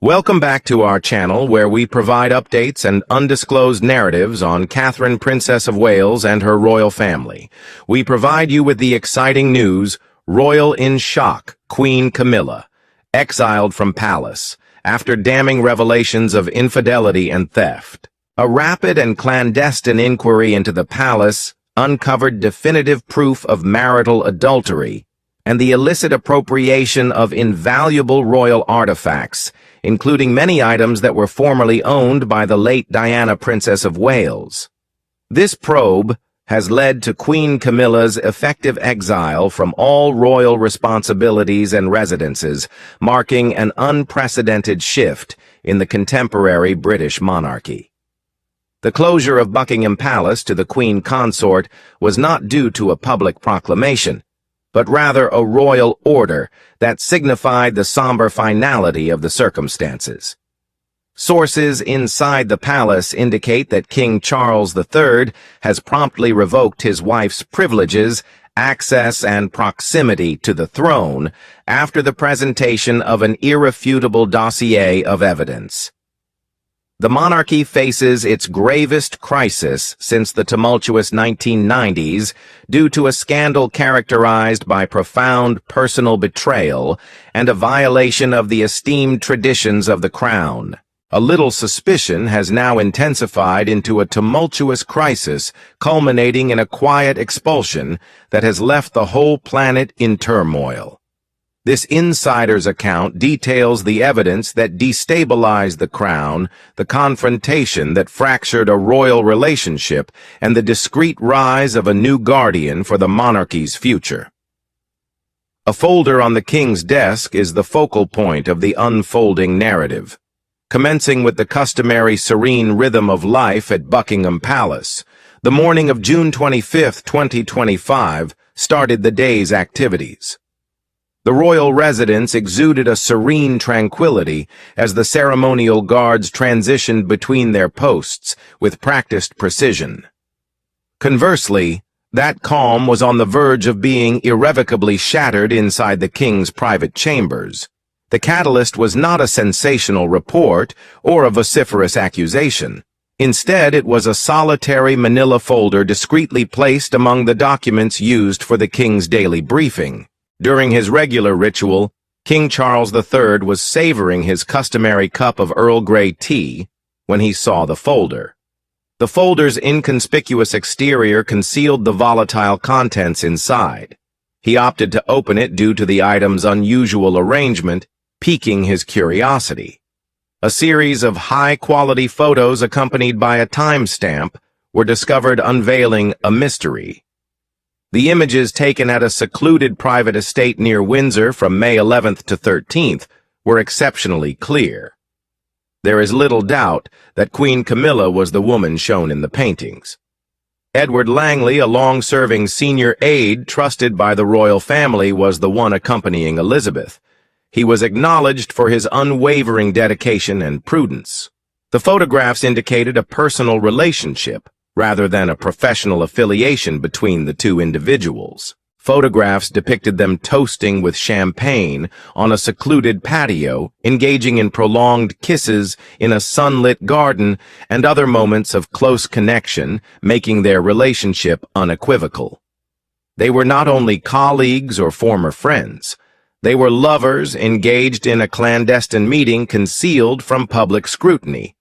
Welcome back to our channel where we provide updates and undisclosed narratives on Catherine, Princess of Wales and her royal family. We provide you with the exciting news, royal in shock, Queen Camilla, exiled from palace, after damning revelations of infidelity and theft. A rapid and clandestine inquiry into the palace uncovered definitive proof of marital adultery and the illicit appropriation of invaluable royal artifacts, including many items that were formerly owned by the late Diana, Princess of Wales. This probe has led to Queen Camilla's effective exile from all royal responsibilities and residences, marking an unprecedented shift in the contemporary British monarchy. The closure of Buckingham Palace to the Queen Consort was not due to a public proclamation, but rather a royal order that signified the somber finality of the circumstances. Sources inside the palace indicate that King Charles III has promptly revoked his wife's privileges, access, and proximity to the throne after the presentation of an irrefutable dossier of evidence. The monarchy faces its gravest crisis since the tumultuous 1990s due to a scandal characterized by profound personal betrayal and a violation of the esteemed traditions of the crown. A little suspicion has now intensified into a tumultuous crisis, culminating in a quiet expulsion that has left the whole planet in turmoil. This insider's account details the evidence that destabilized the crown, the confrontation that fractured a royal relationship, and the discreet rise of a new guardian for the monarchy's future. A folder on the king's desk is the focal point of the unfolding narrative. Commencing with the customary serene rhythm of life at Buckingham Palace, the morning of June 25, 2025, started the day's activities. The royal residence exuded a serene tranquility as the ceremonial guards transitioned between their posts with practiced precision. Conversely, that calm was on the verge of being irrevocably shattered inside the king's private chambers. The catalyst was not a sensational report or a vociferous accusation. Instead, it was a solitary manila folder discreetly placed among the documents used for the king's daily briefing. During his regular ritual, King Charles III was savoring his customary cup of Earl Grey tea when he saw the folder. The folder's inconspicuous exterior concealed the volatile contents inside. He opted to open it due to the item's unusual arrangement, piquing his curiosity. A series of high-quality photos accompanied by a timestamp were discovered, unveiling a mystery. The images taken at a secluded private estate near Windsor from May 11th to 13th were exceptionally clear. There is little doubt that Queen Camilla was the woman shown in the paintings. Edward Langley, a long-serving senior aide trusted by the royal family, was the one accompanying Elizabeth. He was acknowledged for his unwavering dedication and prudence. The photographs indicated a personal relationship, rather than a professional affiliation between the two individuals. Photographs depicted them toasting with champagne on a secluded patio, engaging in prolonged kisses in a sunlit garden, and other moments of close connection, making their relationship unequivocal. They were not only colleagues or former friends. They were lovers engaged in a clandestine meeting concealed from public scrutiny.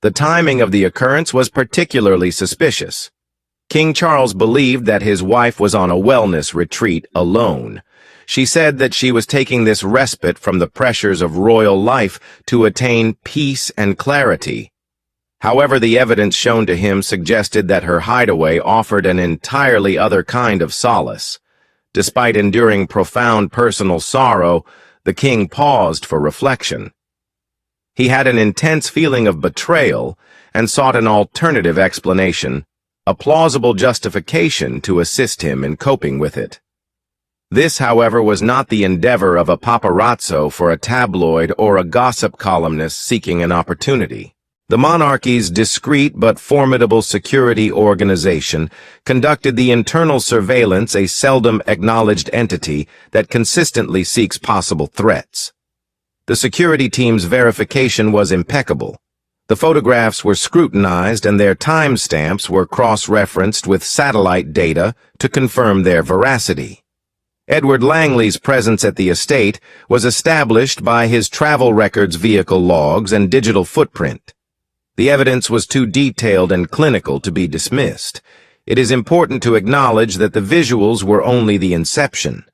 The timing of the occurrence was particularly suspicious. King Charles believed that his wife was on a wellness retreat alone. She said that she was taking this respite from the pressures of royal life to attain peace and clarity. However, the evidence shown to him suggested that her hideaway offered an entirely other kind of solace. Despite enduring profound personal sorrow, the king paused for reflection. He had an intense feeling of betrayal and sought an alternative explanation, a plausible justification to assist him in coping with it. This, however, was not the endeavor of a paparazzo for a tabloid or a gossip columnist seeking an opportunity. The monarchy's discreet but formidable security organization conducted the internal surveillance, a seldom acknowledged entity that consistently seeks possible threats. The security team's verification was impeccable. The photographs were scrutinized and their timestamps were cross-referenced with satellite data to confirm their veracity. Edward Langley's presence at the estate was established by his travel records, vehicle logs, and digital footprint. The evidence was too detailed and clinical to be dismissed. It is important to acknowledge that the visuals were only the inception.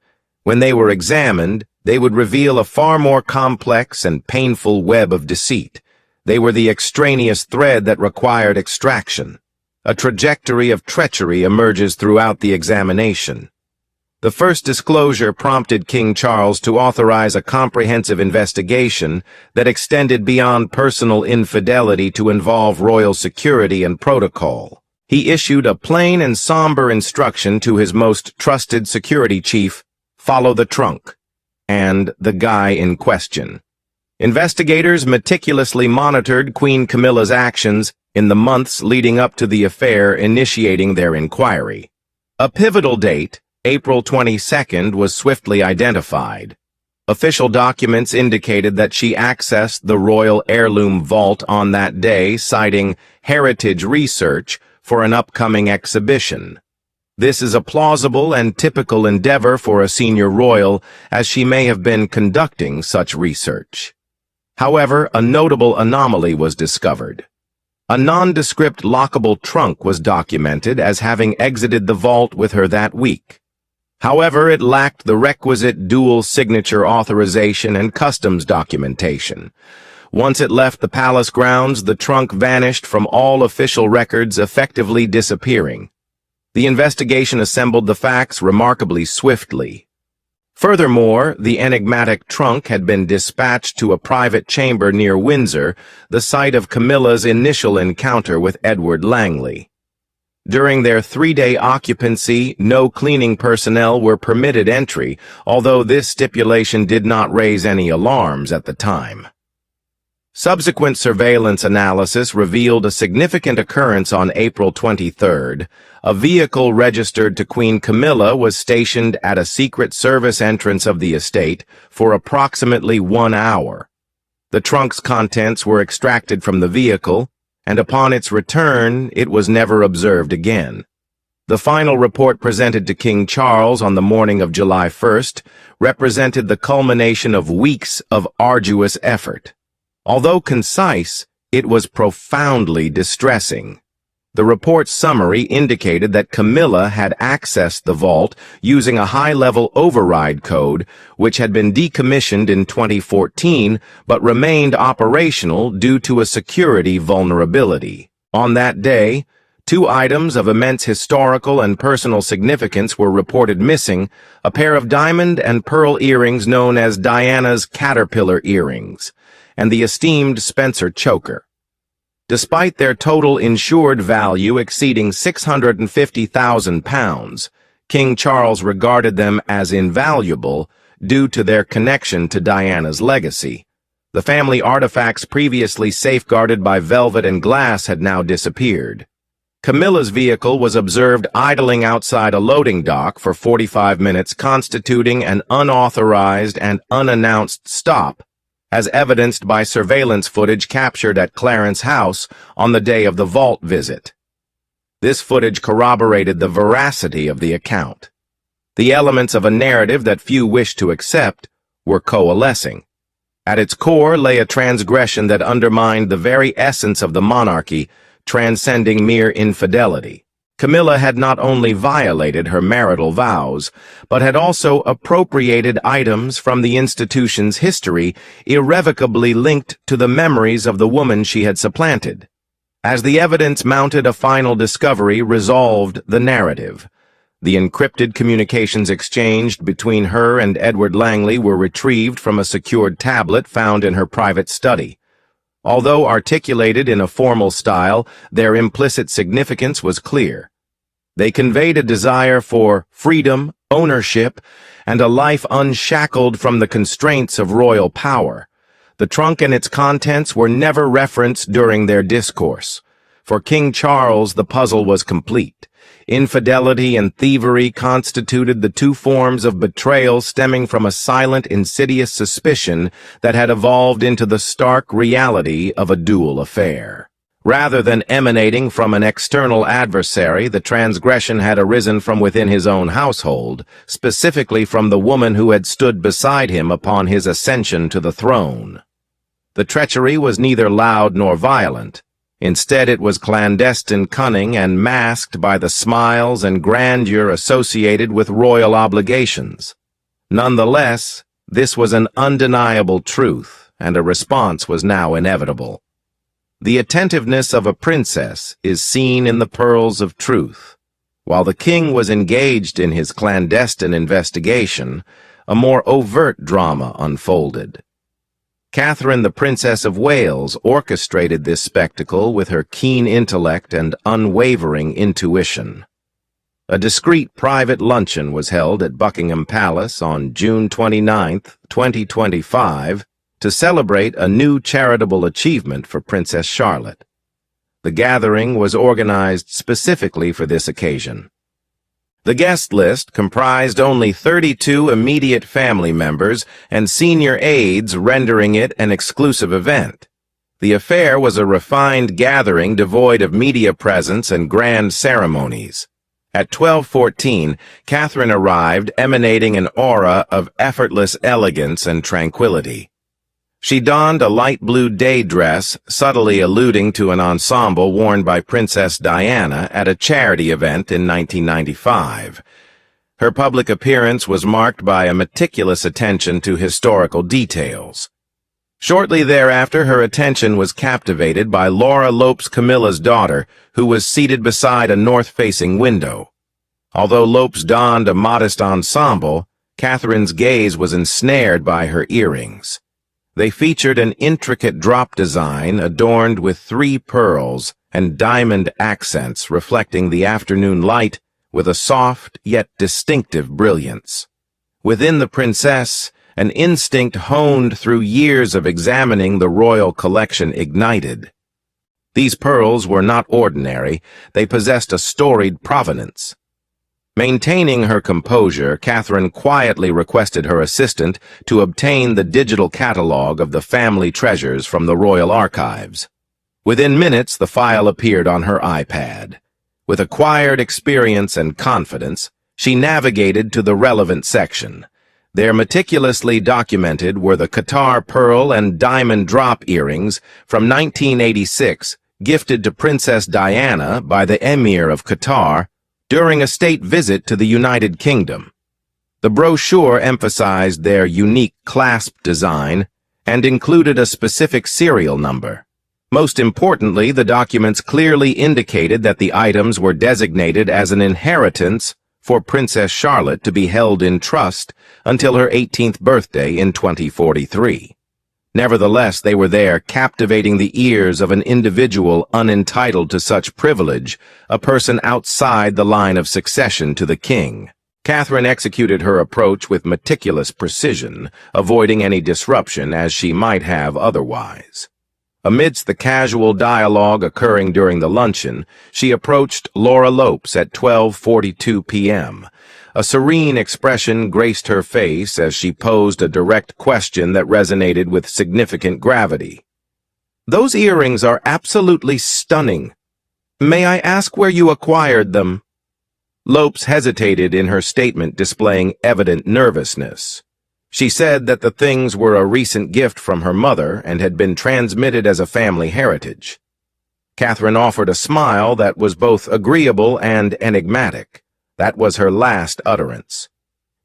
When they were examined, they would reveal a far more complex and painful web of deceit. They were the extraneous thread that required extraction. A trajectory of treachery emerges throughout the examination. The first disclosure prompted King Charles to authorize a comprehensive investigation that extended beyond personal infidelity to involve royal security and protocol. He issued a plain and somber instruction to his most trusted security chief: follow the trunk and the guy in question. Investigators meticulously monitored Queen Camilla's actions in the months leading up to the affair, initiating their inquiry. A pivotal date, April 22nd, was swiftly identified. Official documents indicated that she accessed the royal heirloom vault on that day, citing heritage research for an upcoming exhibition. This is a plausible and typical endeavor for a senior royal, as she may have been conducting such research. However, a notable anomaly was discovered. A nondescript lockable trunk was documented as having exited the vault with her that week. However, it lacked the requisite dual signature authorization and customs documentation. Once it left the palace grounds, the trunk vanished from all official records, effectively disappearing. The investigation assembled the facts remarkably swiftly. Furthermore, the enigmatic trunk had been dispatched to a private chamber near Windsor, the site of Camilla's initial encounter with Edward Langley. During their 3-day occupancy, no cleaning personnel were permitted entry, although this stipulation did not raise any alarms at the time. Subsequent surveillance analysis revealed a significant occurrence on April 23rd. A vehicle registered to Queen Camilla was stationed at a Secret Service entrance of the estate for approximately 1 hour. The trunk's contents were extracted from the vehicle, and upon its return, it was never observed again. The final report presented to King Charles on the morning of July 1st represented the culmination of weeks of arduous effort. Although concise, it was profoundly distressing. The report's summary indicated that Camilla had accessed the vault using a high-level override code, which had been decommissioned in 2014 but remained operational due to a security vulnerability. On that day, 2 items of immense historical and personal significance were reported missing: a pair of diamond and pearl earrings known as Diana's caterpillar earrings, and the esteemed Spencer choker. Despite their total insured value exceeding £650,000, King Charles regarded them as invaluable due to their connection to Diana's legacy. The family artifacts previously safeguarded by velvet and glass had now disappeared. Camilla's vehicle was observed idling outside a loading dock for 45 minutes, constituting an unauthorized and unannounced stop, as evidenced by surveillance footage captured at Clarence House on the day of the vault visit. This footage corroborated the veracity of the account. The elements of a narrative that few wished to accept were coalescing. At its core lay a transgression that undermined the very essence of the monarchy, transcending mere infidelity. Camilla had not only violated her marital vows, but had also appropriated items from the institution's history irrevocably linked to the memories of the woman she had supplanted. As the evidence mounted, a final discovery resolved the narrative. The encrypted communications exchanged between her and Edward Langley were retrieved from a secured tablet found in her private study. Although articulated in a formal style, their implicit significance was clear. They conveyed a desire for freedom, ownership, and a life unshackled from the constraints of royal power. The trunk and its contents were never referenced during their discourse. For King Charles, the puzzle was complete. Infidelity and thievery constituted the two forms of betrayal stemming from a silent, insidious suspicion that had evolved into the stark reality of a dual affair. Rather than emanating from an external adversary, the transgression had arisen from within his own household, specifically from the woman who had stood beside him upon his ascension to the throne. The treachery was neither loud nor violent. Instead, it was clandestine cunning and masked by the smiles and grandeur associated with royal obligations. Nonetheless, this was an undeniable truth, and a response was now inevitable. The attentiveness of a princess is seen in the pearls of truth. While the king was engaged in his clandestine investigation, a more overt drama unfolded. Catherine, the Princess of Wales, orchestrated this spectacle with her keen intellect and unwavering intuition. A discreet private luncheon was held at Buckingham Palace on June 29, 2025, to celebrate a new charitable achievement for Princess Charlotte. The gathering was organized specifically for this occasion. The guest list comprised only 32 immediate family members and senior aides, rendering it an exclusive event. The affair was a refined gathering devoid of media presence and grand ceremonies. At 12:14, Catherine arrived, emanating an aura of effortless elegance and tranquility. She donned a light blue day dress, subtly alluding to an ensemble worn by Princess Diana at a charity event in 1995. Her public appearance was marked by a meticulous attention to historical details. Shortly thereafter, her attention was captivated by Laura Lopes, Camilla's daughter, who was seated beside a north-facing window. Although Lopes donned a modest ensemble, Catherine's gaze was ensnared by her earrings. They featured an intricate drop design adorned with 3 pearls and diamond accents reflecting the afternoon light with a soft yet distinctive brilliance. Within the princess, an instinct honed through years of examining the royal collection ignited. These pearls were not ordinary, they possessed a storied provenance. Maintaining her composure, Catherine quietly requested her assistant to obtain the digital catalog of the family treasures from the royal archives. Within minutes, the file appeared on her iPad. With acquired experience and confidence, she navigated to the relevant section. There meticulously documented were the Qatar pearl and diamond drop earrings from 1986, gifted to Princess Diana by the Emir of Qatar during a state visit to the United Kingdom. The brochure emphasized their unique clasp design and included a specific serial number. Most importantly, the documents clearly indicated that the items were designated as an inheritance for Princess Charlotte to be held in trust until her 18th birthday in 2043. Nevertheless, they were there, captivating the ears of an individual unentitled to such privilege, a person outside the line of succession to the king. Catherine executed her approach with meticulous precision, avoiding any disruption as she might have otherwise. Amidst the casual dialogue occurring during the luncheon, she approached Laura Lopes at 12:42 p.m. A serene expression graced her face as she posed a direct question that resonated with significant gravity. "Those earrings are absolutely stunning. May I ask where you acquired them?" Lopes hesitated in her statement, displaying evident nervousness. She said that the things were a recent gift from her mother and had been transmitted as a family heritage. Catherine offered a smile that was both agreeable and enigmatic. That was her last utterance.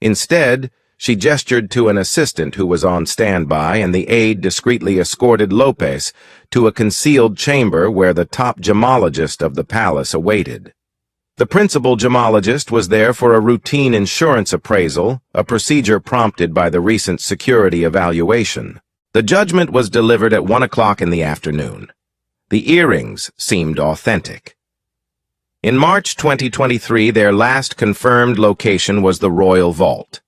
Instead, she gestured to an assistant who was on standby, and the aide discreetly escorted Lopes to a concealed chamber where the top gemologist of the palace awaited. The principal gemologist was there for a routine insurance appraisal, a procedure prompted by the recent security evaluation. The judgment was delivered at 1 o'clock in the afternoon. The earrings seemed authentic. In March 2023, their last confirmed location was the Royal Vault.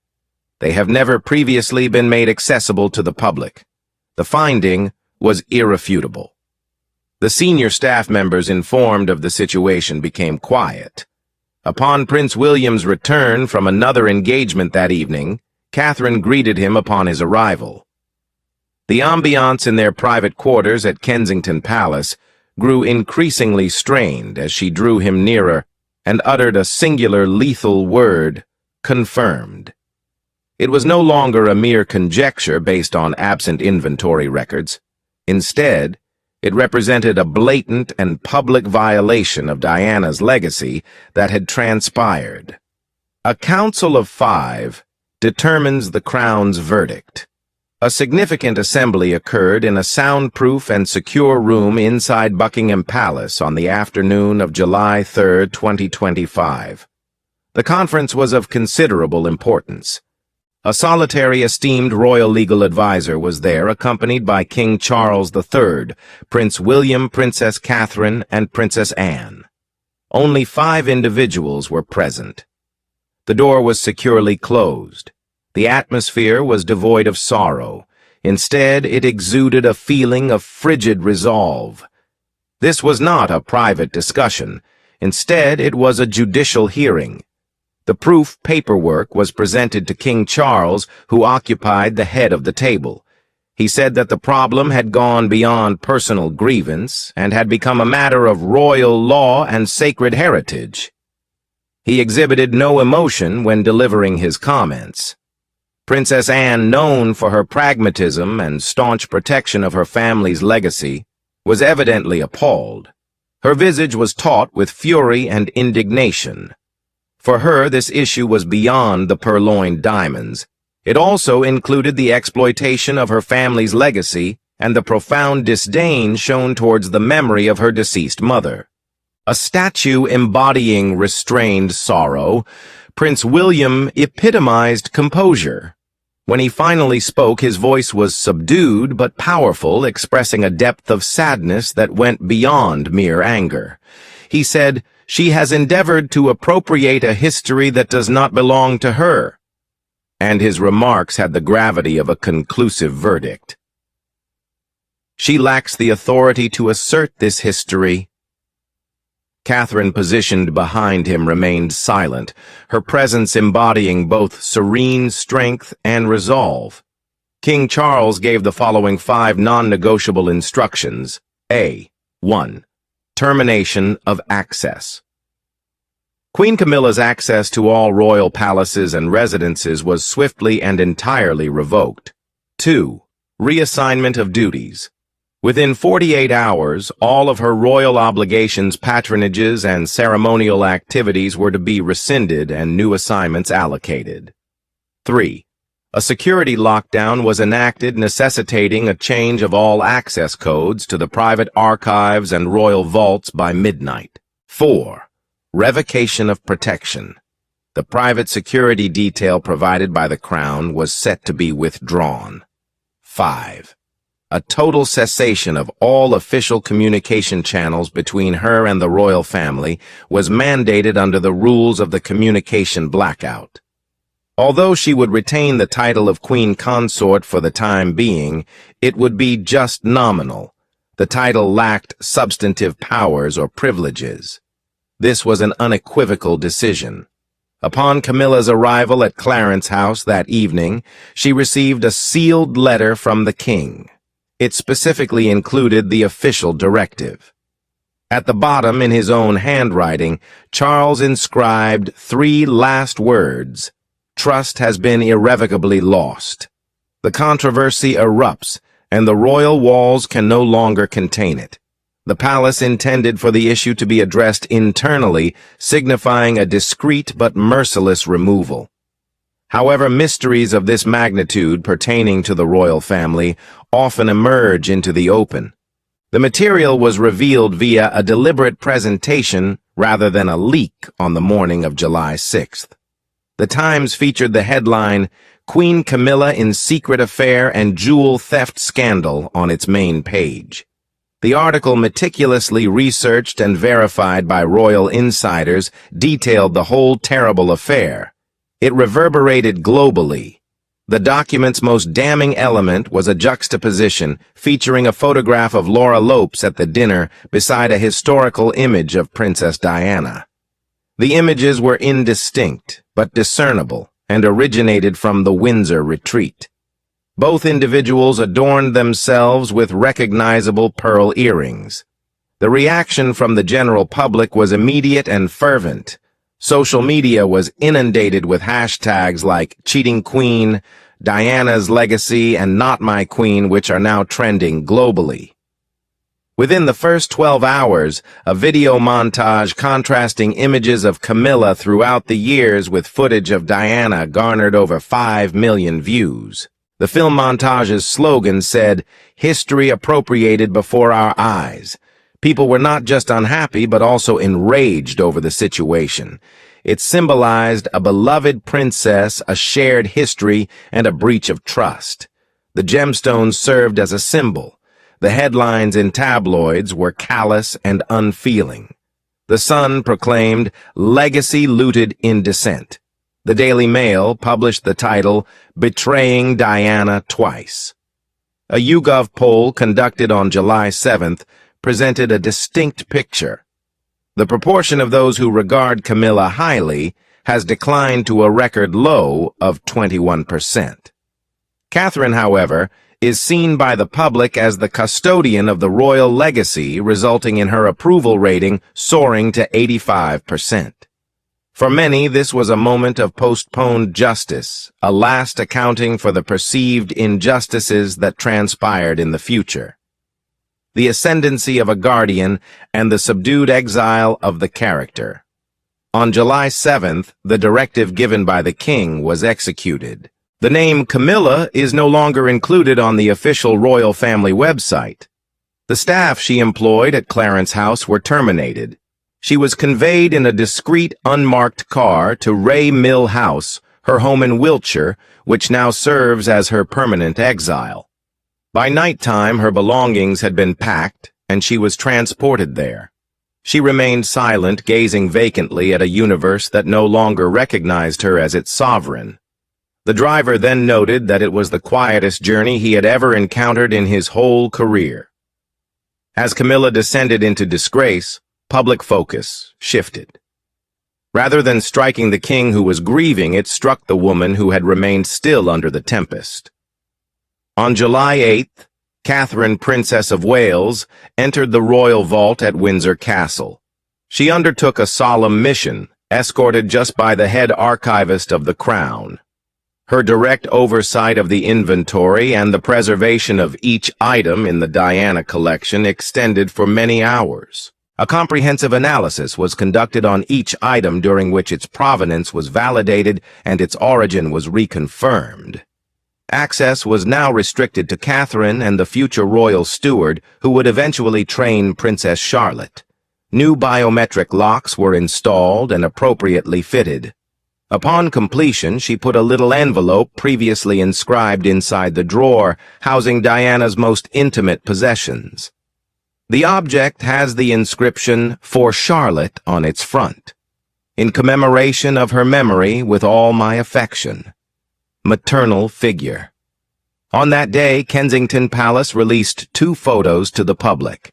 They have never previously been made accessible to the public. The finding was irrefutable. The senior staff members informed of the situation became quiet. Upon Prince William's return from another engagement that evening, Catherine greeted him upon his arrival. The ambiance in their private quarters at Kensington Palace grew increasingly strained as she drew him nearer and uttered a singular lethal word, confirmed. It was no longer a mere conjecture based on absent inventory records. Instead, it represented a blatant and public violation of Diana's legacy that had transpired. A Council of Five determines the Crown's verdict. A significant assembly occurred in a soundproof and secure room inside Buckingham Palace on the afternoon of July 3, 2025. The conference was of considerable importance. A solitary esteemed royal legal advisor was there, accompanied by King Charles III, Prince William, Princess Catherine, and Princess Anne. Only 5 individuals were present. The door was securely closed. The atmosphere was devoid of sorrow. Instead, it exuded a feeling of frigid resolve. This was not a private discussion. Instead, it was a judicial hearing. The proof paperwork was presented to King Charles, who occupied the head of the table. He said that the problem had gone beyond personal grievance and had become a matter of royal law and sacred heritage. He exhibited no emotion when delivering his comments. Princess Anne, known for her pragmatism and staunch protection of her family's legacy, was evidently appalled. Her visage was taut with fury and indignation. For her, this issue was beyond the purloined diamonds. It also included the exploitation of her family's legacy and the profound disdain shown towards the memory of her deceased mother. A statue embodying restrained sorrow, Prince William epitomized composure. When he finally spoke, his voice was subdued but powerful, expressing a depth of sadness that went beyond mere anger. He said, "She has endeavored to appropriate a history that does not belong to her." And his remarks had the gravity of a conclusive verdict. "She lacks the authority to assert this history." Catherine, positioned behind him, remained silent, her presence embodying both serene strength and resolve. King Charles gave the following 5 non-negotiable instructions. A. 1. Termination of access. Queen Camilla's access to all royal palaces and residences was swiftly and entirely revoked. 2. Reassignment of duties. Within 48 hours, all of her royal obligations, patronages, and ceremonial activities were to be rescinded and new assignments allocated. 3. A security lockdown was enacted, necessitating a change of all access codes to the private archives and royal vaults by midnight. 4. Revocation of protection. The private security detail provided by the Crown was set to be withdrawn. 5. A total cessation of all official communication channels between her and the royal family was mandated under the rules of the communication blackout. Although she would retain the title of Queen Consort for the time being, it would be just nominal. The title lacked substantive powers or privileges. This was an unequivocal decision. Upon Camilla's arrival at Clarence House that evening, she received a sealed letter from the king. It specifically included the official directive. At the bottom, in his own handwriting, Charles inscribed 3 last words: "Trust has been irrevocably lost." The controversy erupts, and the royal walls can no longer contain it. The palace intended for the issue to be addressed internally, signifying a discreet but merciless removal. However, mysteries of this magnitude pertaining to the royal family often emerge into the open. The material was revealed via a deliberate presentation rather than a leak on the morning of July 6th. The Times featured the headline, "Queen Camilla in Secret Affair and Jewel Theft Scandal" on its main page. The article, meticulously researched and verified by royal insiders, detailed the whole terrible affair. It reverberated globally. The document's most damning element was a juxtaposition featuring a photograph of Laura Lopes at the dinner beside a historical image of Princess Diana. The images were indistinct, but discernible, and originated from the Windsor retreat. Both individuals adorned themselves with recognizable pearl earrings. The reaction from the general public was immediate and fervent. Social media was inundated with hashtags like Cheating Queen, Diana's Legacy, and Not My Queen, which are now trending globally. Within the first 12 hours, a video montage contrasting images of Camilla throughout the years with footage of Diana garnered over 5 million views. The film montage's slogan said, "History appropriated before our eyes." People were not just unhappy, but also enraged over the situation. It symbolized a beloved princess, a shared history, and a breach of trust. The gemstones served as a symbol. The headlines in tabloids were callous and unfeeling. The Sun proclaimed, "Legacy Looted in Dissent." The Daily Mail published the title, "Betraying Diana Twice." A YouGov poll conducted on July 7th presented a distinct picture. The proportion of those who regard Camilla highly has declined to a record low of 21%. Catherine, however, is seen by the public as the custodian of the royal legacy, resulting in her approval rating soaring to 85%. For many, this was a moment of postponed justice, a last accounting for the perceived injustices that transpired in the future. The ascendancy of a guardian and the subdued exile of the character. On July 7th, the directive given by the king was executed. The name Camilla is no longer included on the official royal family website. The staff she employed at Clarence House were terminated. She was conveyed in a discreet, unmarked car to Ray Mill House, her home in Wiltshire, which now serves as her permanent exile. By nighttime, her belongings had been packed, and she was transported there. She remained silent, gazing vacantly at a universe that no longer recognized her as its sovereign. The driver then noted that it was the quietest journey he had ever encountered in his whole career. As Camilla descended into disgrace, public focus shifted. Rather than striking the king who was grieving, it struck the woman who had remained still under the tempest. On July 8th, Catherine, Princess of Wales, entered the royal vault at Windsor Castle. She undertook a solemn mission, escorted just by the head archivist of the crown. Her direct oversight of the inventory and the preservation of each item in the Diana collection extended for many hours. A comprehensive analysis was conducted on each item, during which its provenance was validated and its origin was reconfirmed. Access was now restricted to Catherine and the future royal steward, who would eventually train Princess Charlotte. New biometric locks were installed and appropriately fitted. Upon completion, she put a little envelope previously inscribed inside the drawer, housing Diana's most intimate possessions. The object has the inscription, "For Charlotte," on its front. "In commemoration of her memory, with all my affection." Maternal figure. On that day, Kensington Palace released 2 photos to the public.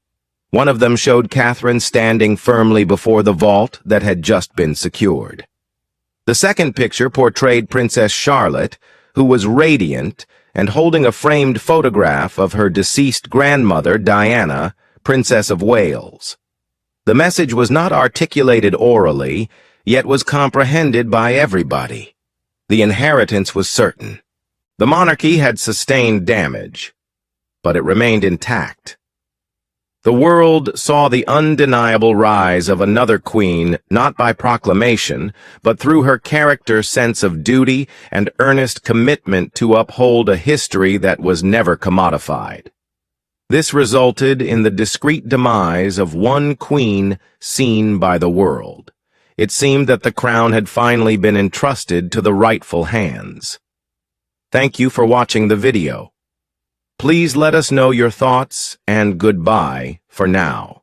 One of them showed Catherine standing firmly before the vault that had just been secured. The second picture portrayed Princess Charlotte, who was radiant and holding a framed photograph of her deceased grandmother, Diana, Princess of Wales. The message was not articulated orally, yet was comprehended by everybody. The inheritance was certain. The monarchy had sustained damage, but it remained intact. The world saw the undeniable rise of another queen, not by proclamation, but through her character's sense of duty and earnest commitment to uphold a history that was never commodified. This resulted in the discreet demise of one queen seen by the world. It seemed that the crown had finally been entrusted to the rightful hands. Thank you for watching the video. Please let us know your thoughts, and goodbye for now.